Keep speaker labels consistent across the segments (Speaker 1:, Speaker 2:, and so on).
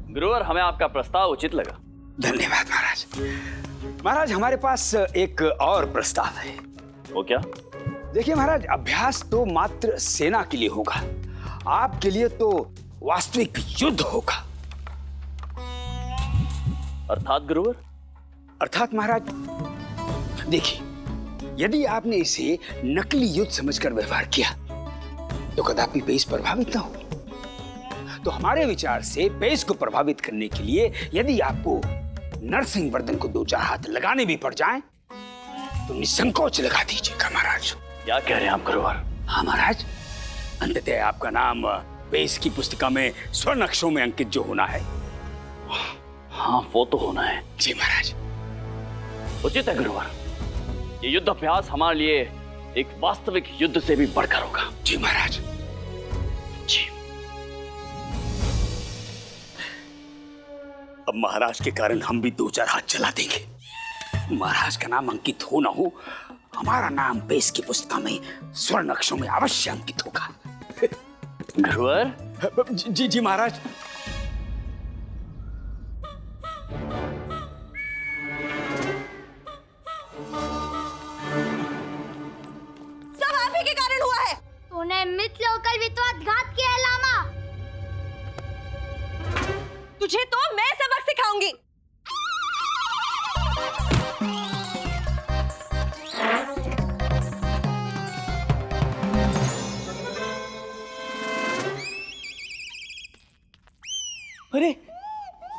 Speaker 1: गुरुवर, हमें आपका प्रस्ताव उचित लगा।
Speaker 2: धन्यवाद महाराज। महाराज, हमारे पास एक और प्रस्ताव है।
Speaker 1: वो क्या?
Speaker 2: देखिए महाराज, अभ्यास तो मात्र सेना के लिए होगा, आपके लिए तो वास्तविक युद्ध होगा।
Speaker 1: अर्थात गुरुवर?
Speaker 2: अर्थात महाराज, देखिए, यदि आपने इसे नकली युद्ध समझकर व्यवहार किया तो कदापि पेश प्रभावित ना हो। तो हमारे विचार से पेश को प्रभावित करने के लिए यदि आपको नरसिंहवर्धन को 2-4 हाथ लगाने भी पड़ जाएं, तो निसंकोच लगा दीजिएगा महाराज।
Speaker 1: क्या कह रहे हैं आप गुरुवर?
Speaker 2: हाँ महाराज, अंततः आपका नाम पेश की पुस्तिका में स्वर्ण अक्षरों में अंकित जो होना है।
Speaker 1: हाँ, वो तो होना है।
Speaker 2: जी महाराज।
Speaker 1: उचित है गुरुवर। ये युद्ध अभ्यास हमारे लिए एक वास्तविक युद्ध से भी बढ़कर होगा।
Speaker 2: जी महाराज।
Speaker 1: जी।
Speaker 2: अब महाराज के कारण हम भी 2-4 हाथ चला देंगे। महाराज का नाम अंकित हो ना हो, हमारा नाम पेश की पुस्तिका में स्वर्ण अक्षरों में अवश्य अंकित होगा।
Speaker 1: गुरुवर?
Speaker 2: जी जी महाराज।
Speaker 3: सब आप ही के कारण हुआ है।
Speaker 4: तूने मित्र होकर विश्वासघात किया है लामा।
Speaker 3: तुझे तो मैं सबक सिखाऊंगी।
Speaker 5: अरे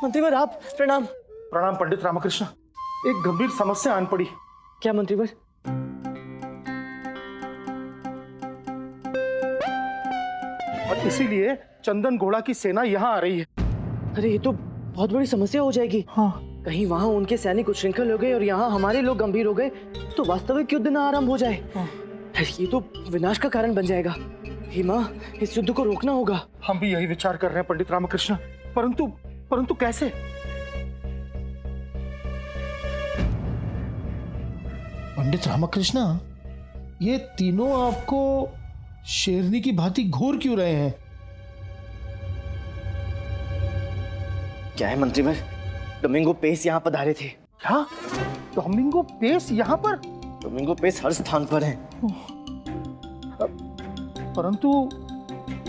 Speaker 5: मंत्रीवर, आप प्रणाम।
Speaker 6: प्रणाम पंडित रामकृष्ण। एक गंभीर समस्या आन पड़ी।
Speaker 5: क्या मंत्रीवर?
Speaker 6: और इसीलिए चंदन घोड़ा की सेना यहाँ आ रही है।
Speaker 5: अरे ये तो बहुत बड़ी समस्या हो जाएगी।
Speaker 6: हाँ।
Speaker 5: कहीं वहाँ उनके सैनिक उच्छृंखल हो गए और यहाँ हमारे लोग गंभीर हो गए तो वास्तविक युद्ध ना आरंभ हो जाए।
Speaker 6: हाँ।
Speaker 5: ये तो विनाश का कारण बन जाएगा। हिमा, इस युद्ध को रोकना होगा।
Speaker 6: हम भी यही विचार कर रहे हैं पंडित रामकृष्ण, परंतु कैसे?
Speaker 7: पंडित रामकृष्ण, ये तीनों आपको शेरनी की भांति घूर क्यों रहे हैं?
Speaker 5: क्या है मंत्रीवर, डोमिंगो पेस यहाँ पधारे थे।
Speaker 6: क्या? डोमिंगो पेस यहाँ पर?
Speaker 5: डोमिंगो पेस हर स्थान पर हैं।
Speaker 6: परंतु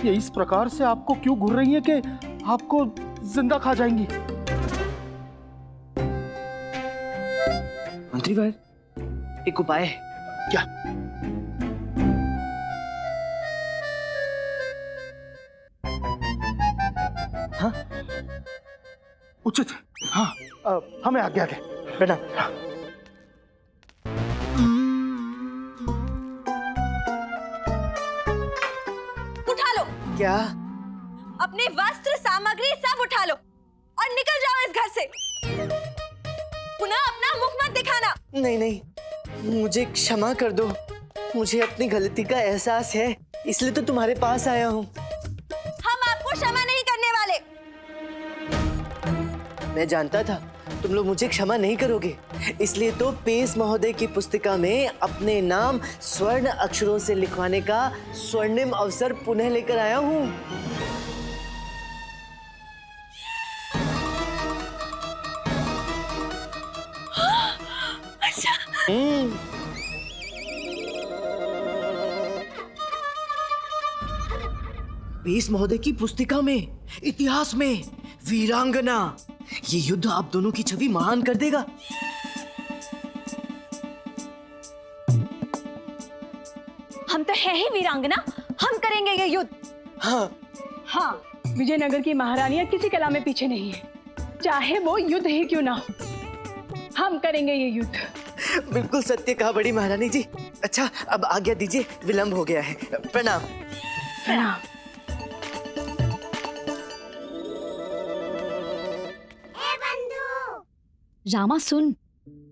Speaker 6: ये इस प्रकार से आपको क्यों घूर रही है कि आपको जिंदा खा जाएंगी?
Speaker 5: मंत्रीवर, एक उपाय है।
Speaker 2: क्या?
Speaker 5: हाँ?
Speaker 6: उचित है। हाँ, हमें आज्ञा दे।
Speaker 5: प्रणाम।
Speaker 3: उठा लो।
Speaker 5: क्या?
Speaker 3: अपने वस्त्र सामग्री सब उठा लो और निकल जाओ इस घर से। पुनः अपना मुख मत दिखाना।
Speaker 5: नहीं नहीं, मुझे क्षमा कर दो। मुझे अपनी गलती का एहसास है, इसलिए तो तुम्हारे पास आया हूँ।
Speaker 3: हम आपको क्षमा नहीं करने वाले।
Speaker 5: मैं जानता था तुम लोग मुझे क्षमा नहीं करोगे, इसलिए तो पेस महोदय की पुस्तिका में अपने नाम स्वर्ण अक्षरों से लिखवाने का स्वर्णिम अवसर पुनः लेकर आया हूँ। पेस महोदय की पुस्तिका में, इतिहास में वीरांगना, ये युद्ध आप दोनों की छवि महान कर देगा।
Speaker 3: हम तो है ही वीरांगना, हम करेंगे ये युद्ध।
Speaker 5: हाँ
Speaker 8: हाँ, विजयनगर की महारानियां किसी कला में पीछे नहीं है, चाहे वो युद्ध ही क्यों ना हो। हम करेंगे ये युद्ध।
Speaker 5: बिल्कुल सत्य कहा बड़ी महारानी जी। अच्छा, अब आज्ञा दीजिए, विलंब हो गया है। प्रणाम।
Speaker 8: प्रणाम।
Speaker 4: रामा सुन,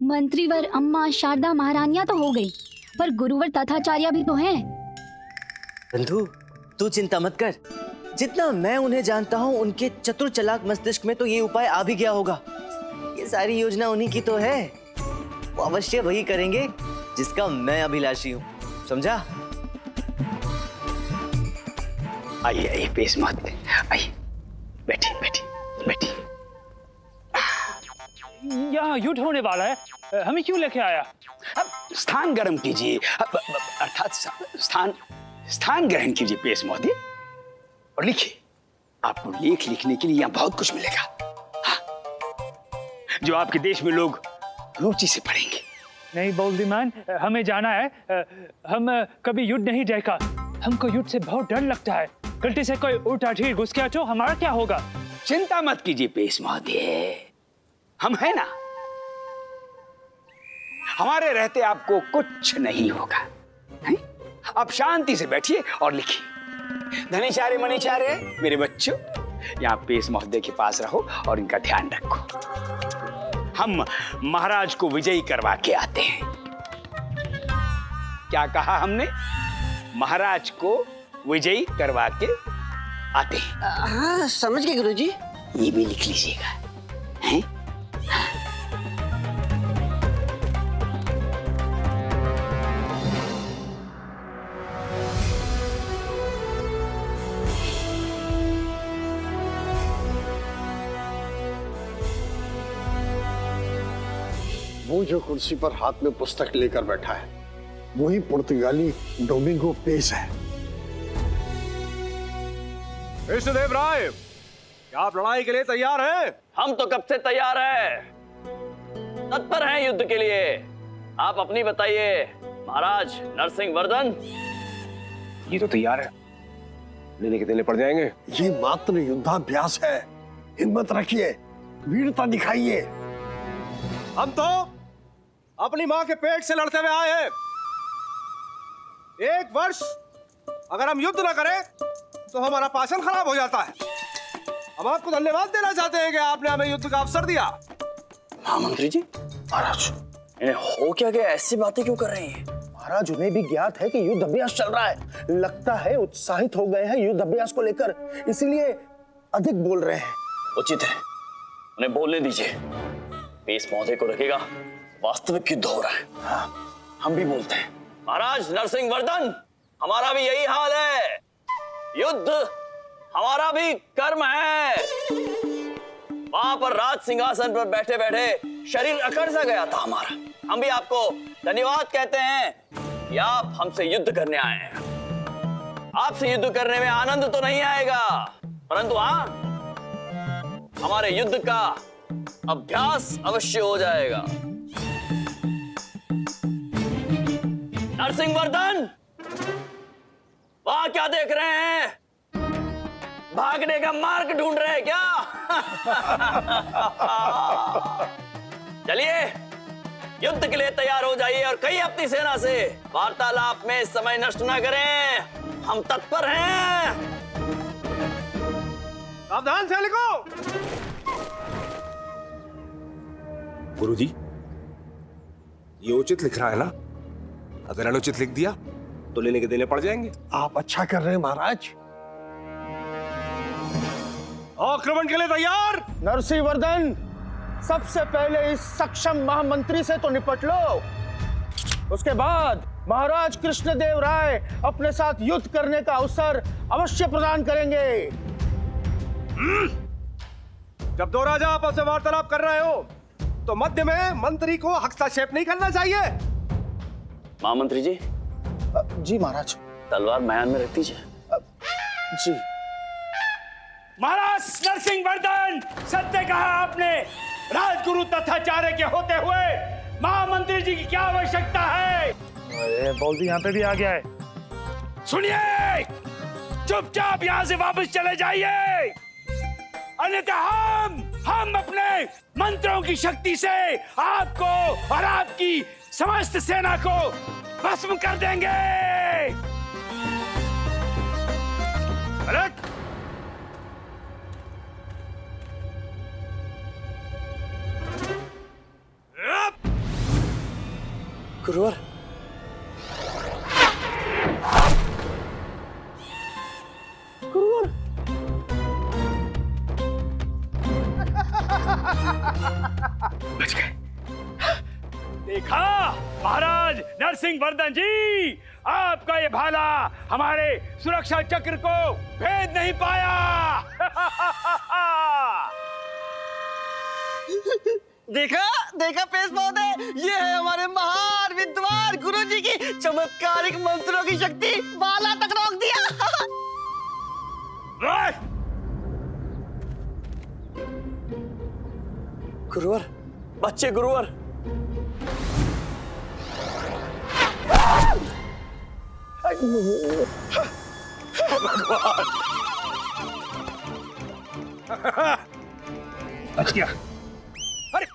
Speaker 4: मंत्रीवर अम्मा शारदा महारानियां तो हो गई, पर गुरुवर तथाचार्य भी तो हैं।
Speaker 5: बंधु, तू चिंता मत कर। जितना मैं उन्हें जानता हूँ, उनके चतुर चालाक मस्तिष्क में तो ये उपाय आ भी गया होगा। ये सारी योजना उन्हीं की तो है। वो अवश्य वही करेंगे जिसका मैं अभिलाषी हूँ, समझा?
Speaker 2: आइए आइए पेश मत, आइए, बैठिए बैठिए बैठिए।
Speaker 9: यहाँ युद्ध होने वाला है, हमें क्यों लेके आया?
Speaker 2: अब स्थान गर्म कीजिए, अर्थात स्थान ग्रहण कीजिए पेश महोदय, और लिखिए। आपको लेख लिखने के लिए यहाँ बहुत कुछ मिलेगा, हाँ, जो आपके देश में लोग रुचि से पढ़ेंगे।
Speaker 9: नहीं बुद्धिमान, हमें जाना है। हम कभी युद्ध नहीं देखा, हमको युद्ध से बहुत डर लगता है। गलती से कोई उल्टा ठीक घुस गया तो हमारा क्या होगा?
Speaker 2: चिंता मत कीजिए पेश महोदय, हम हैं ना, हमारे रहते आपको कुछ नहीं होगा। हैं? आप शांति से बैठिए और लिखिए। धनीचारे मनीचारे मेरे बच्चों, यहाँ पेश महोदय के पास रहो और इनका ध्यान रखो। हम महाराज को विजयी करवा के आते हैं। क्या कहा हमने? महाराज को विजयी करवा के आते हैं।
Speaker 5: हाँ समझ गए गुरुजी।
Speaker 2: ये भी लिख लीजिएगा, हैं?
Speaker 10: वो जो कुर्सी पर हाथ में पुस्तक लेकर बैठा है, वही पुर्तगाली डोमिंगो पेस है।
Speaker 6: कृष्णदेव राय, क्या आप लड़ाई के लिए तैयार हैं?
Speaker 1: हम तो कब से तैयार हैं, तत्पर हैं युद्ध के लिए। आप अपनी बताइए महाराज नरसिंह वर्धन।
Speaker 6: ये तो तैयार है, लेने के देने पड़ जाएंगे।
Speaker 10: ये मात्र युद्धाभ्यास है, हिम्मत रखिए, वीरता दिखाइए।
Speaker 6: हम तो अपनी माँ के पेट से लड़ते हुए आए हैं। 1 वर्ष अगर हम युद्ध न करें तो हमारा पाचन खराब हो जाता है। हम आपको धन्यवाद देना चाहते हैं कि आपने हमें युद्ध का अवसर दिया।
Speaker 1: महामंत्री जी,
Speaker 10: महाराज,
Speaker 1: इन्हें हो क्या गया, ऐसी बातें क्यों कर रहे हैं?
Speaker 10: महाराज उन्हें भी ज्ञात है कि युद्ध अभ्यास चल रहा है। लगता है उत्साहित हो गए हैं युद्ध अभ्यास को लेकर, इसीलिए अधिक बोल रहे हैं।
Speaker 1: उचित है, उन्हें बोलने दीजिए। पेश महोदय को रखेगा, वास्तविक युद्ध हो रहा है। हाँ, हम भी बोलते हैं। महाराज नरसिंह वर्धन, हमारा भी यही हाल है। युद्ध हमारा भी कर्म है। वहां पर राज सिंहासन पर बैठे बैठे शरीर अकड़ सा गया था हमारा। हम भी आपको धन्यवाद कहते हैं कि आप हमसे युद्ध करने आए हैं। आपसे युद्ध करने में आनंद तो नहीं आएगा, परंतु हाँ, हमारे युद्ध का अभ्यास अवश्य हो जाएगा। नरसिंह वर्धन, वहां क्या देख रहे हैं? भागने का मार्ग ढूंढ रहे हैं क्या? चलिए युद्ध के लिए तैयार हो जाइए और कहीं अपनी सेना से वार्तालाप में समय नष्ट ना करें। हम तत्पर हैं।
Speaker 6: सावधान सैनिकों। गुरुजी, ये उचित लिख रहा है ना? अगर अनुचित लिख दिया तो लेने के देने पड़ जाएंगे।
Speaker 10: आप अच्छा कर रहे हैं महाराज।
Speaker 6: आक्रमण के लिए तैयार।
Speaker 10: नरसिंह वर्धन, सबसे पहले इस सक्षम महामंत्री से तो निपट लो, उसके बाद महाराज कृष्णदेव राय अपने साथ युद्ध करने का अवसर अवश्य प्रदान करेंगे।
Speaker 6: जब दो राजा आपस में वार्तालाप कर रहे हो तो मध्य में मंत्री को हस्तक्षेप नहीं करना चाहिए।
Speaker 1: महामंत्री जी।
Speaker 10: जी महाराज।
Speaker 1: तलवार म्यान में रख दीजिए।
Speaker 10: जी
Speaker 2: महाराज नरसिंह वर्धन, सत्य कहा आपने। राजगुरु तथाचार्य के होते हुए महामंत्री जी की क्या आवश्यकता है?
Speaker 9: अरे बॉल्दी यहाँ पे भी आ गया है।
Speaker 2: सुनिए, चुपचाप यहाँ से वापस चले जाइए, अन्यथा हम अपने मंत्रों की शक्ति से आपको और आपकी समस्त सेना को भस्म कर देंगे। अलर्ट!
Speaker 1: गुरुवर,
Speaker 2: बच गए। देखा महाराज नरसिंह वर्धन जी, आपका ये भाला हमारे सुरक्षा चक्र को भेद नहीं पाया।
Speaker 5: देखा देखा पेश महोदय, ये है हमारे महान विद्वान गुरुजी की चमत्कारिक मंत्रों की शक्ति। बाला तक रोक दिया।
Speaker 1: गुरुवर, बच्चे गुरुवर।
Speaker 2: बच गया। अरे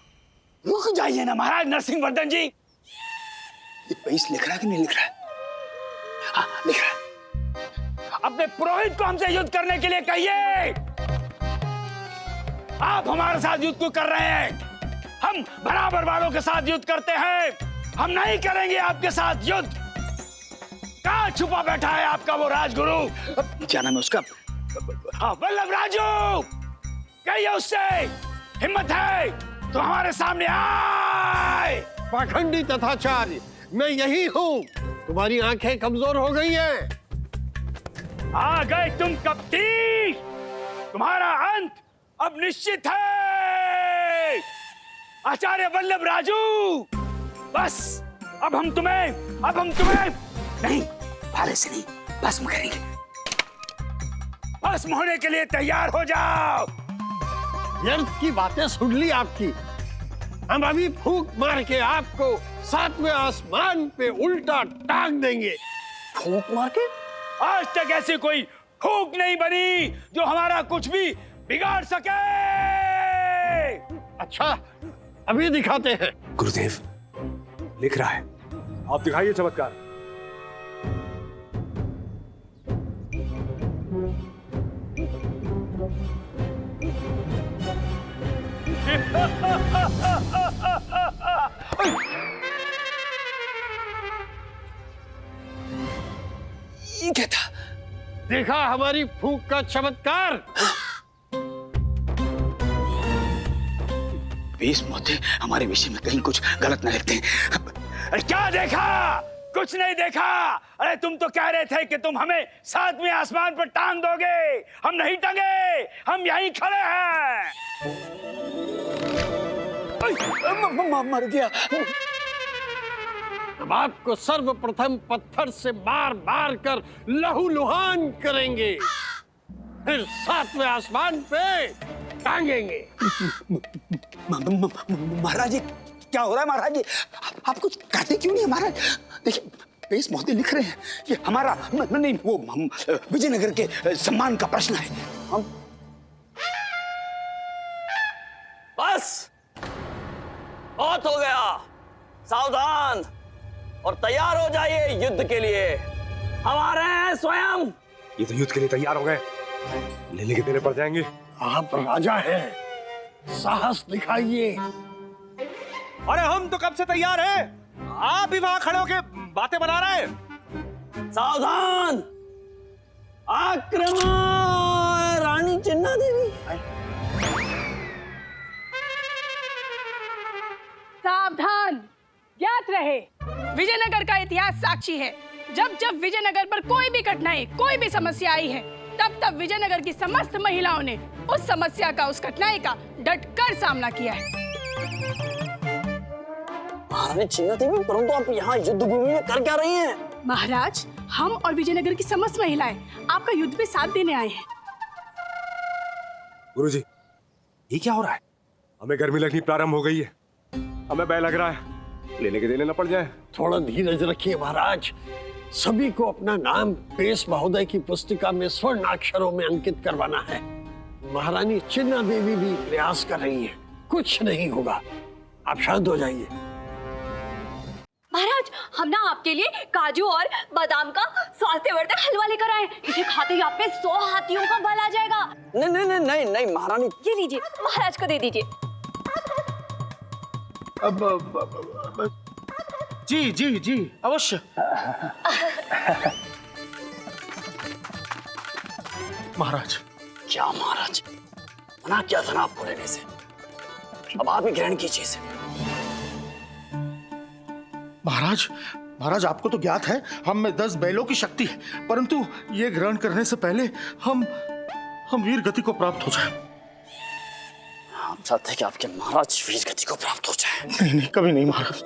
Speaker 2: रुक जाइए ना महाराज नरसिंह वर्धन जी। ये पेश लिख रहा है कि नहीं लिख रहा है? हाँ लिख रहा है। अपने पुरोहित को हमसे युद्ध करने के लिए कहिए। आप हमारे साथ युद्ध क्यों कर रहे हैं? हम बराबर वालों के साथ युद्ध करते हैं। हम नहीं करेंगे आपके साथ युद्ध। कहाँ छुपा बैठा है आपका वो राजगुरु? क्या नाम है उसका? हाँ वल्लभ राजू। कहिए उससे, हिम्मत है तो हमारे सामने आए।
Speaker 6: पाखंडी तथाचार्य, मैं यही हूँ। तुम्हारी आंखें कमजोर हो गई हैं।
Speaker 2: आ गए तुम कपटी। तुम्हारा अंत अब निश्चित है आचार्य वल्लभ राजू। बस अब हम तुम्हें नहीं, भाले से नहीं, भस्म करेंगे। भस्म होने के लिए तैयार हो जाओ।
Speaker 6: व्यर्थ की बातें सुन ली आपकी। हम अभी फूंक मार के आपको 7वें आसमान पे उल्टा टांग देंगे।
Speaker 1: फूंक मार के?
Speaker 2: आज तक ऐसी कोई फूंक नहीं बनी जो हमारा कुछ भी बिगाड़ सके।
Speaker 6: अच्छा, अभी दिखाते हैं।
Speaker 2: गुरुदेव लिख रहा है।
Speaker 6: आप दिखाइए चमत्कार।
Speaker 2: ये क्या था?
Speaker 6: देखा हमारी फूंक का चमत्कार।
Speaker 2: बेस मोते हमारे विषय में कहीं कुछ गलत न लिखते हैं। अरे क्या देखा? कुछ नहीं देखा। अरे तुम तो कह रहे थे कि तुम हमें 7वें आसमान पर टांग दोगे। हम नहीं टांगे, हम यहीं खड़े हैं। मर गया।
Speaker 6: अब आपको सर्वप्रथम पत्थर से मार मार कर लहूलुहान करेंगे, फिर 7वें आसमान पे टांगेंगे।
Speaker 2: महाराज जी क्या हो रहा है? महाराज जी आप कुछ कहते क्यों नहीं? महाराज देखिए पेश महोदय लिख रहे हैं। ये हमारा नहीं, वो हम विजयनगर के सम्मान का प्रश्न है। हम
Speaker 1: बस बहुत हो गया। सावधान और तैयार हो जाइए युद्ध के लिए। हम आ रहे हैं स्वयं।
Speaker 6: ये तो युद्ध के लिए तैयार हो गए, लेने के देने पड़ जाएंगे। आप राजा हैं, साहस दिखाइए।
Speaker 10: अरे हम तो कब से तैयार हैं। आप भी वहां खड़े होके बातें बना रहे हैं।
Speaker 1: सावधान, आक्रमण। रानी चिन्ना देवी।
Speaker 8: सावधान, ज्ञात रहे विजयनगर का इतिहास साक्षी है। जब जब विजयनगर पर कोई भी कठिनाई, कोई भी समस्या आई है, तब तब विजयनगर की समस्त महिलाओं ने उस समस्या का, उस कठिनाई का डटकर सामना किया है।
Speaker 1: महारानी चिन्ना देवी, परंतु आप यहाँ युद्ध भूमि में कर क्या रही हैं?
Speaker 8: महाराज, हम और विजयनगर की समस्त महिलाएं आपका युद्ध में साथ देने आए हैं।
Speaker 6: गुरुजी, ये क्या हो रहा है? हमें गर्मी लगनी प्रारंभ हो गई है। हमें भय लग रहा है लेने के देने न पड़ जाए। थोड़ा धीरज रखिए महाराज। सभी को अपना नाम पेश महोदय की पुस्तिका में स्वर्ण अक्षरों में अंकित करवाना है। महारानी चिन्ना देवी भी प्रयास कर रही है। कुछ नहीं होगा, आप शांत हो जाइए।
Speaker 3: महाराज, हम ना आपके लिए काजू और बादाम का स्वास्थ्यवर्धक हलवा लेकर आए। इसे खाते ही आप पे 100 हाथियों का बल आ जाएगा।
Speaker 1: नहीं नहीं नहीं नहीं नहीं महारानी।
Speaker 3: ये लीजिए, महाराज को दे दीजिए।
Speaker 7: जी जी जी अवश्य। महाराज।
Speaker 1: क्या महाराज? मना किया था ना आपको लेने से, अब आप ही ग्रहण कीजिए इसे।
Speaker 7: महाराज, महाराज आपको तो ज्ञात है हम में 10 बैलों की शक्ति है, परंतु ये ग्रहण करने से पहले हम वीर गति को प्राप्त हो जाए।
Speaker 1: हम चाहते हैं कि आपके महाराज वीर गति को प्राप्त हो जाए।
Speaker 10: नहीं नहीं, कभी नहीं महाराज।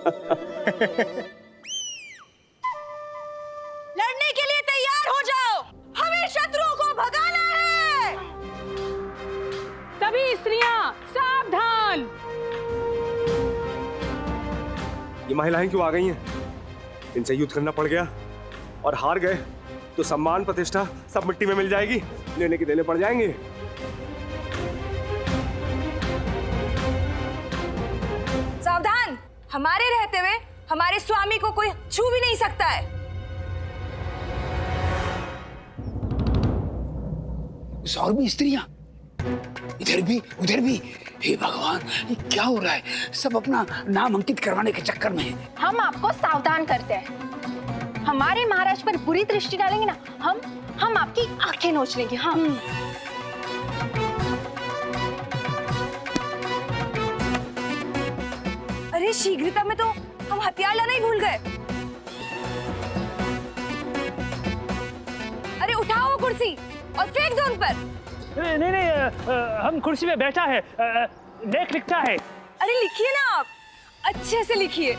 Speaker 3: लड़ने के लिए तैयार हो जाओ, हमें शत्रुओं को भगाना है।
Speaker 8: सभी स्त्रियां सावधान।
Speaker 6: ये महिलाएं क्यों आ गई हैं? इनसे युद्ध करना पड़ गया और हार गए तो सम्मान प्रतिष्ठा सब मिट्टी में मिल जाएगी, लेने के देने पड़ जाएंगे।
Speaker 3: सावधान, हमारे रहते हुए हमारे स्वामी को कोई छू भी नहीं सकता है।
Speaker 2: और भी स्त्रियां, इधर भी उधर भी। हे भगवान, ये क्या हो रहा है? सब अपना नाम अंकित करवाने के चक्कर में है।
Speaker 11: हम आपको सावधान करते हैं। हमारे महाराज पर बुरी दृष्टि डालेंगे ना, हम आपकी आंखें नोच लेंगे। हाँ।
Speaker 3: अरे शीघ्रता में तो हम हथियार लाना ही भूल गए। अरे उठाओ वो कुर्सी और फेंक दो उन पर।
Speaker 9: नहीं, हम कुर्सी में बैठा है, लेख लिखता है।
Speaker 3: अरे लिखिए ना आप, अच्छे से लिखिए।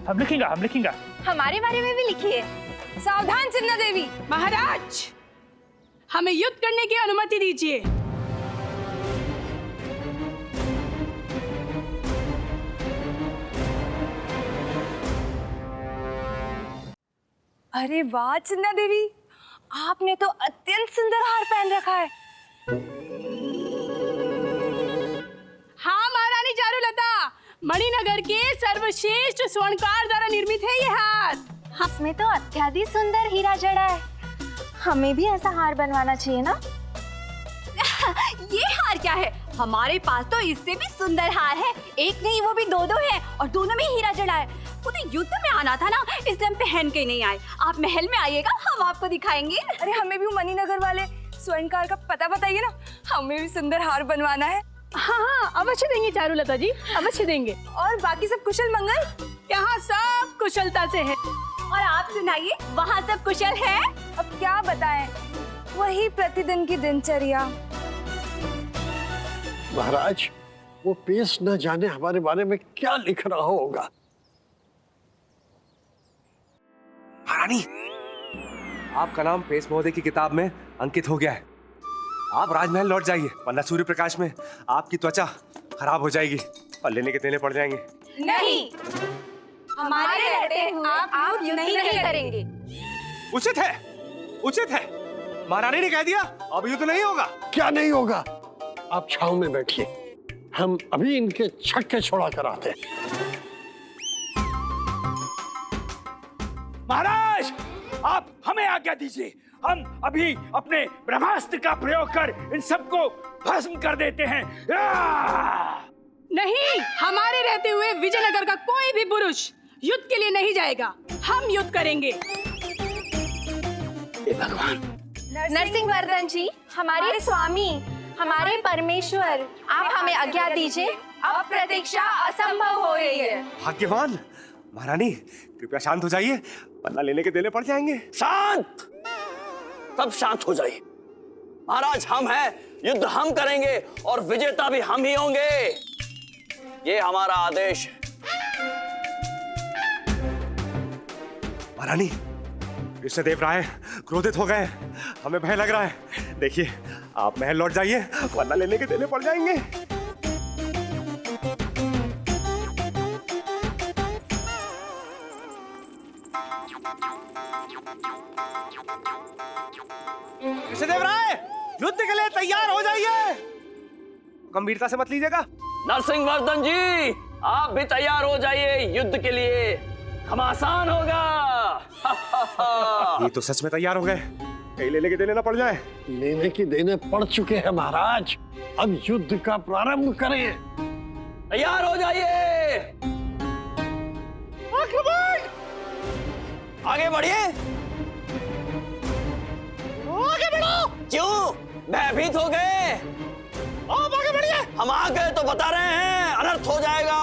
Speaker 9: हम लिखेंगे।
Speaker 3: हमारे बारे में भी लिखिए। सावधान चिन्ना देवी।
Speaker 8: महाराज, हमें युद्ध करने की अनुमति दीजिए।
Speaker 3: अरे वाह चिन्ना देवी, आपने तो अत्यंत सुंदर हार पहन रखा है।
Speaker 8: हाँ महारानी चारुलता, मणिनगर के सर्वश्रेष्ठ स्वर्णकार द्वारा निर्मित है ये हार।
Speaker 11: इसमें तो अत्यधिक सुंदर हीरा जड़ा है। हमें भी ऐसा हार बनवाना चाहिए ना।
Speaker 3: ये हार क्या है? हमारे पास तो इससे भी सुंदर हार है। एक नहीं, वो भी दो है और दोनों में हीरा जड़ा है। वो तो युद्ध में आना था ना, इसलिए हम पहन के नहीं आए। आप महल में आइएगा, हम आपको दिखाएंगे। अरे हमें भी मणिनगर वाले स्वर्णकार का पता बताइए ना, हमें भी सुंदर हार बनवाना है।
Speaker 8: हाँ, अवश्य देंगे चारुलता जी, अवश्य देंगे।
Speaker 3: और बाकी सब कुशल मंगल?
Speaker 8: यहाँ सब कुशलता से है।
Speaker 3: और आप सुनाइए, वहाँ सब कुशल है? अब क्या बताएं, वही प्रतिदिन की दिनचर्या।
Speaker 10: महाराज, वो पेश न जाने हमारे बारे में क्या लिख रहा होगा।
Speaker 6: महारानी, आपका नाम पेश महोदय की किताब में अंकित हो गया है। आप राजमहल लौट जाइए, वरना सूर्य प्रकाश में आपकी त्वचा खराब हो जाएगी और लेने के देने पड़ जाएंगे।
Speaker 3: नहीं, हमारे रहते हुए आप युद्ध नहीं करेंगे।
Speaker 6: उचित है। महारानी ने कह दिया, अब युद्ध नहीं होगा।
Speaker 10: क्या नहीं होगा? आप छाव में बैठिए, हम अभी इनके छक्के छोड़ा कर आते हैं।
Speaker 2: महाराज, आप हमें आज्ञा दीजिए, हम अभी अपने ब्रह्मास्त्र का प्रयोग कर इन सबको भस्म कर देते हैं।
Speaker 8: नहीं, हमारे रहते हुए विजयनगर का कोई भी पुरुष युद्ध के लिए नहीं जाएगा। हम युद्ध करेंगे।
Speaker 2: हे भगवान,
Speaker 11: नरसिंहवर्धन जी, हमारे स्वामी, हमारे परमेश्वर, आप हमें आज्ञा दीजिए।
Speaker 3: अब प्रतीक्षा असंभव हो रही है।
Speaker 6: भाग्यवान। महारानी, कृपया शांत हो जाइए, वरना लेने के देने पड़ जाएंगे।
Speaker 1: शांत, सब शांत हो जाइए। महाराज, हम हैं, युद्ध हम करेंगे और विजेता भी हम ही होंगे। ये हमारा आदेश है।
Speaker 6: महारानी, कृष्णदेव राय क्रोधित हो गए, हमें भय लग रहा है। देखिए, आप महल लौट जाइए, वरना लेने के देने पड़ जाएंगे। कृष्णदेव राय, युद्ध के लिए तैयार हो जाइए। गंभीरता से मत लीजिएगा।
Speaker 1: नरसिंहवर्धन जी, आप भी तैयार हो जाइए, युद्ध के लिए घमासान होगा।
Speaker 6: ये तो सच में तैयार हो गए, कहीं लेने के देने ना पड़ जाए।
Speaker 10: लेने के देने पड़ चुके हैं महाराज, अब युद्ध का प्रारंभ करें।
Speaker 1: तैयार हो जाइए, आगे बढ़िए।
Speaker 6: आगे बढ़ो।
Speaker 1: क्यों भयभीत हो गए?
Speaker 6: आप आगे बढ़िए।
Speaker 1: हम आ गए तो बता रहे हैं, अनर्थ हो जाएगा।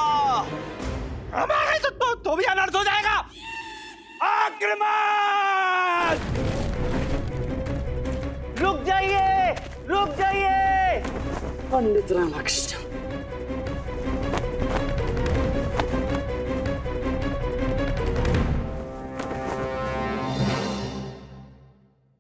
Speaker 6: हम आ गए तो भी अनर्थ हो जाएगा।
Speaker 1: आक्रमण!
Speaker 5: रुक जाइए।
Speaker 1: पंडित रामकृष्ण,